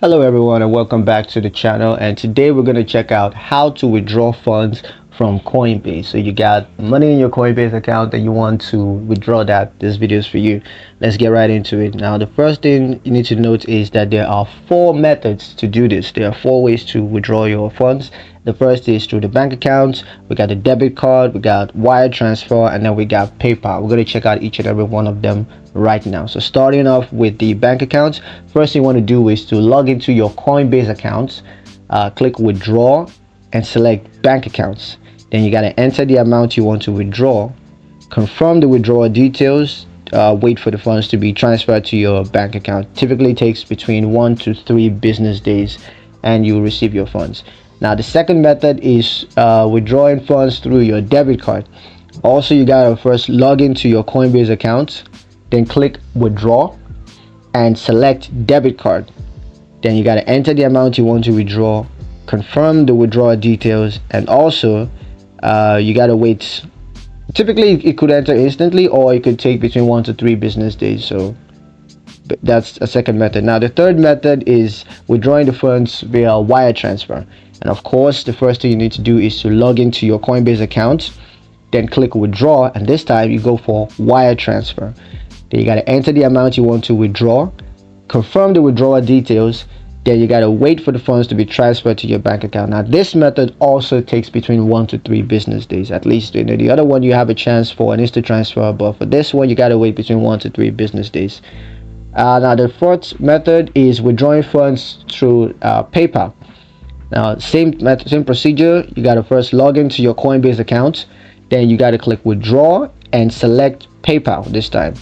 Hello everyone and welcome back to the channel, and today we're going to check out how to withdraw funds from Coinbase. So you got money in your Coinbase account that you want to withdraw that. This video is for you. Let's get right into it. Now the first thing you need to note is that there are four methods to do this. There are four ways to withdraw your funds. The first is through the bank account. We got the debit card, we got wire transfer, and then we got PayPal. We're going to check out each and every one of them right now. So starting off with the bank account, first thing you want to do is to log into your Coinbase account, click withdraw and select bank accounts. Then you got to enter the amount you want to withdraw, confirm the withdrawal details, wait for the funds to be transferred to your bank account. Typically takes between 1 to 3 business days and you will receive your funds. Now the second method is withdrawing funds through your debit card. Also, you gotta first log into your Coinbase account, then click withdraw and select debit card. Then you gotta enter the amount you want to withdraw, confirm the withdrawal details, and also you gotta wait. Typically it could enter instantly, or it could take between 1 to 3 business days. So that's a second method. Now the third method is withdrawing the funds via wire transfer. And of course, the first thing you need to do is to log into your Coinbase account, then click withdraw, and this time you go for wire transfer. Then you got to enter the amount you want to withdraw, confirm the withdrawal details, then you got to wait for the funds to be transferred to your bank account. Now this method also takes between 1 to 3 business days at least. You know, the other one you have a chance for an instant transfer, but for this one you got to wait between 1 to 3 business days. Now the fourth method is withdrawing funds through PayPal. Now same procedure. You got to first log into your Coinbase account, then you got to click withdraw and select PayPal this time.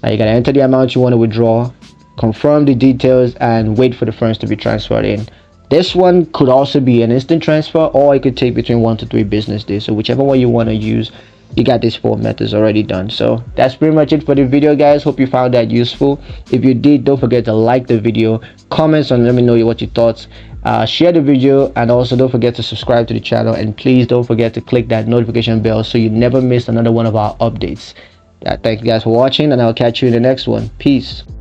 Now you got to enter the amount you want to withdraw, confirm the details, and wait for the funds to be transferred in. This one could also be an instant transfer, or it could take between 1 to 3 business days. So whichever one you want to use, you got these 4 methods already done. So that's pretty much it for the video, guys. Hope you found that useful. If you did, don't forget to like the video, comments and let me know what your thoughts. Share the video, and also don't forget to subscribe to the channel, and please don't forget to click that notification bell so you never miss another one of our updates. Thank you guys for watching, and I'll catch you in the next one. Peace.